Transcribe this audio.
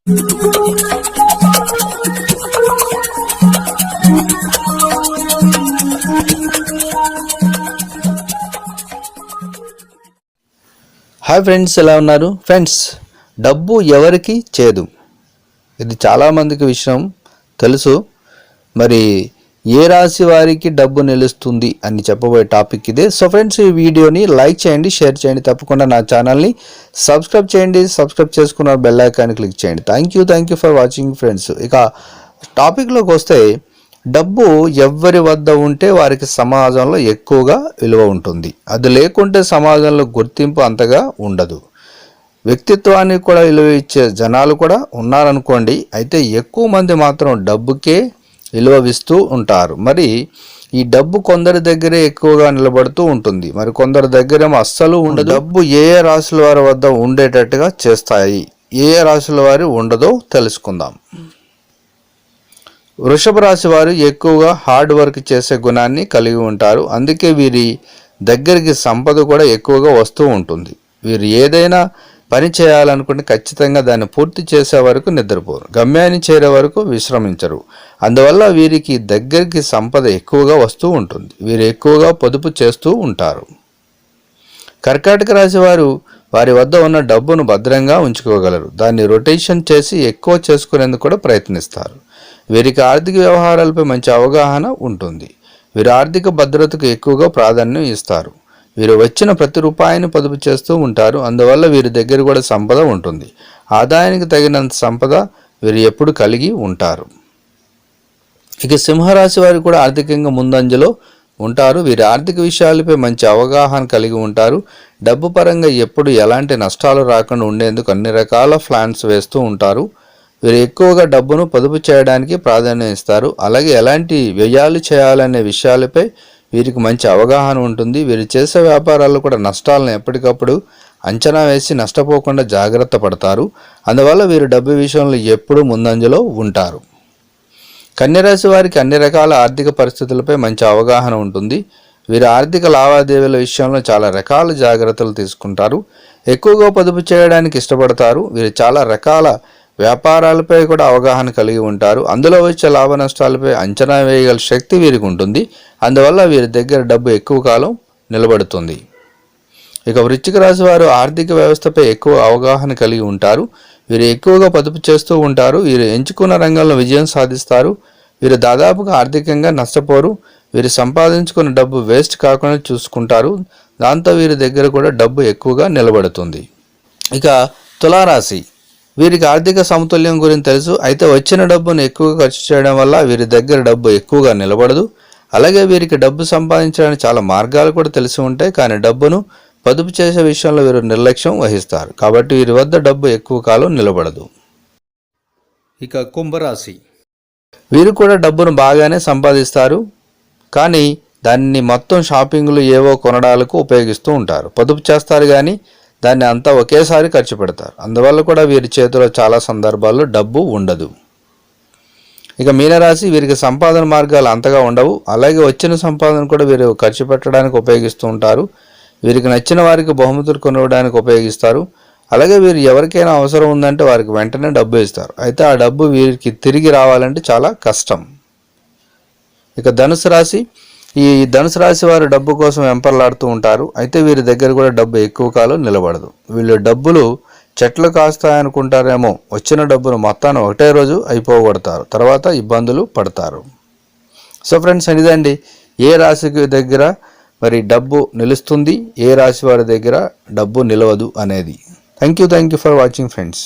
Hi friends, ఎలా ఉన్నారు friends? డబ్బు ఎవరికి చేదు, ఇది చాలామందికి విషయం తెలుసు. మరి ఏ రాశి వారికి డబ్బు నిలుస్తుంది అని చెప్పబోయే టాపిక్ ఇదే. సో ఫ్రెండ్స్, ఈ వీడియోని లైక్ చేయండి, షేర్ చేయండి, తప్పకుండా నా ఛానల్ని సబ్స్క్రైబ్ చేయండి. సబ్స్క్రైబ్ చేసుకున్న బెల్ ఐకాన్ క్లిక్ చేయండి. Thank you for watching friends. ఇక టాపిక్లోకి వస్తే, డబ్బు ఎవరి వద్ద ఉంటే వారికి సమాజంలో ఎక్కువగా విలువ ఉంటుంది. అది లేకుంటే సమాజంలో గుర్తింపు అంతగా ఉండదు. వ్యక్తిత్వానికి కూడా విలువ ఇచ్చే జనాలు కూడా ఉన్నారనుకోండి. అయితే ఎక్కువ మంది మాత్రం డబ్బుకే విలువవిస్తూ ఉంటారు. మరి ఈ డబ్బు కొందరి దగ్గరే ఎక్కువగా నిలబడుతూ ఉంటుంది, మరి కొందరి దగ్గరేమో అస్సలు ఉండదు. డబ్బు ఏ రాశుల వారి వద్ద ఉండేటట్టుగా చేస్తాయి, ఏ రాశుల వారి ఉండదో తెలుసుకుందాం. వృషభ రాశి వారు ఎక్కువగా హార్డ్ వర్క్ చేసే గుణాన్ని కలిగి ఉంటారు. అందుకే వీరి దగ్గరికి సంపద కూడా ఎక్కువగా వస్తూ ఉంటుంది. వీరు ఏదైనా పని చేయాలనుకుంటే ఖచ్చితంగా దాన్ని పూర్తి చేసే వరకు నిద్రపోరు, గమ్యాన్ని చేరే వరకు విశ్రమించరు. అందువల్ల వీరికి దగ్గరికి సంపద ఎక్కువగా వస్తూ ఉంటుంది. వీరు ఎక్కువగా పొదుపు చేస్తూ ఉంటారు. కర్కాటక రాశి వారు వారి వద్ద ఉన్న డబ్బును భద్రంగా ఉంచుకోగలరు. దాన్ని రొటేషన్ చేసి ఎక్కువ చేసుకునేందుకు కూడా ప్రయత్నిస్తారు. వీరికి ఆర్థిక వ్యవహారాలపై మంచి అవగాహన ఉంటుంది. వీరు ఆర్థిక భద్రతకు ఎక్కువగా ప్రాధాన్యం ఇస్తారు. వీరు వచ్చిన ప్రతి రూపాయిని పొదుపు చేస్తూ ఉంటారు. అందువల్ల వీరి దగ్గర కూడా సంపద ఉంటుంది. ఆదాయానికి తగినంత సంపద వీరు ఎప్పుడు కలిగి ఉంటారు. ఇక సింహరాశి వారు కూడా ఆర్థికంగా ముందంజలో ఉంటారు. వీరి ఆర్థిక విషయాలపై మంచి అవగాహన కలిగి ఉంటారు. డబ్బు పరంగా ఎప్పుడు ఎలాంటి నష్టాలు రాకుండా ఉండేందుకు అన్ని రకాల ప్లాన్స్ వేస్తూ ఉంటారు. వీరు ఎక్కువగా డబ్బును పొదుపు చేయడానికి ప్రాధాన్యం ఇస్తారు. అలాగే ఎలాంటి వ్యయాలు చేయాలనే విషయాలపై వీరికి మంచి అవగాహన ఉంటుంది. వీరు చేసే వ్యాపారాల్లో కూడా నష్టాలను ఎప్పటికప్పుడు అంచనా వేసి నష్టపోకుండా జాగ్రత్త పడతారు. అందువల్ల వీరు డబ్బు విషయంలో ఎప్పుడూ ముందంజలో ఉంటారు. కన్యరాశి వారికి అన్ని రకాల ఆర్థిక పరిస్థితులపై మంచి అవగాహన ఉంటుంది. వీరు ఆర్థిక లావాదేవీల విషయంలో చాలా రకాల జాగ్రత్తలు తీసుకుంటారు. ఎక్కువగా పొదుపు చేయడానికి ఇష్టపడతారు. వీరు చాలా రకాల వ్యాపారాలపై కూడా అవగాహన కలిగి ఉంటారు. అందులో వచ్చే లాభ నష్టాలపై అంచనా వేయగల శక్తి వీరికి ఉంటుంది. అందువల్ల వీరి దగ్గర డబ్బు ఎక్కువ కాలం నిలబడుతుంది. ఇక వృశ్చిక రాశి వారు ఆర్థిక వ్యవస్థపై ఎక్కువ అవగాహన కలిగి ఉంటారు. వీరు ఎక్కువగా పొదుపు చేస్తూ ఉంటారు. వీరు ఎంచుకున్న రంగంలో విజయం సాధిస్తారు. వీరు దాదాపుగా ఆర్థికంగా నష్టపోరు. వీరు సంపాదించుకున్న డబ్బు వేస్ట్ కాకుండా చూసుకుంటారు. దాంతో వీరి దగ్గర కూడా డబ్బు ఎక్కువగా నిలబడుతుంది. ఇక తులారాశి, వీరికి ఆర్థిక సమతుల్యం గురించి తెలుసు. అయితే వచ్చిన డబ్బును ఎక్కువగా ఖర్చు చేయడం వల్ల వీరి దగ్గర డబ్బు ఎక్కువగా నిలబడదు. అలాగే వీరికి డబ్బు సంపాదించడానికి చాలా మార్గాలు కూడా తెలిసి ఉంటాయి. కానీ డబ్బును పొదుపు చేసే విషయంలో వీరు నిర్లక్ష్యం వహిస్తారు. కాబట్టి వీరి వద్ద డబ్బు ఎక్కువ కాలం నిలబడదు. ఇక కుంభరాశి, వీరు కూడా డబ్బును బాగానే సంపాదిస్తారు. కానీ దాన్ని మొత్తం షాపింగ్లు ఏవో కొనడాలకు ఉపయోగిస్తూ ఉంటారు. పొదుపు చేస్తారు కానీ దాన్ని అంతా ఒకేసారి ఖర్చు పెడతారు. అందువల్ల కూడా వీరి చేతిలో చాలా సందర్భాల్లో డబ్బు ఉండదు. ఇక మీనరాశి, వీరికి సంపాదన మార్గాలు అంతగా ఉండవు. అలాగే వచ్చిన సంపాదన కూడా వీరు ఖర్చు పెట్టడానికి ఉపయోగిస్తూ ఉంటారు. వీరికి నచ్చిన వారికి బహుమతులు కొనడానికి ఉపయోగిస్తారు. అలాగే వీరు ఎవరికైనా అవసరం ఉందంటే వారికి వెంటనే డబ్బు ఇస్తారు. అయితే ఆ డబ్బు వీరికి తిరిగి రావాలంటే చాలా కష్టం. ఇక ధనుసు రాశి, ఈ ధనుసు రాశి వారు డబ్బు కోసం వెంపర్లాడుతూ ఉంటారు. అయితే వీరి దగ్గర కూడా డబ్బు ఎక్కువ కాలం నిలబడదు. వీళ్ళు డబ్బులు చెట్లు కాస్తాయనుకుంటారేమో, వచ్చిన డబ్బును మొత్తాన్ని ఒకటే రోజు అయిపోగొడతారు. తర్వాత ఇబ్బందులు పడతారు. సో ఫ్రెండ్స్, ఇదండి ఏ రాశికి దగ్గర మరి డబ్బు నిలుస్తుంది, ఏ రాశి వారి దగ్గర డబ్బు నిలవదు అనేది. Thank you for watching friends.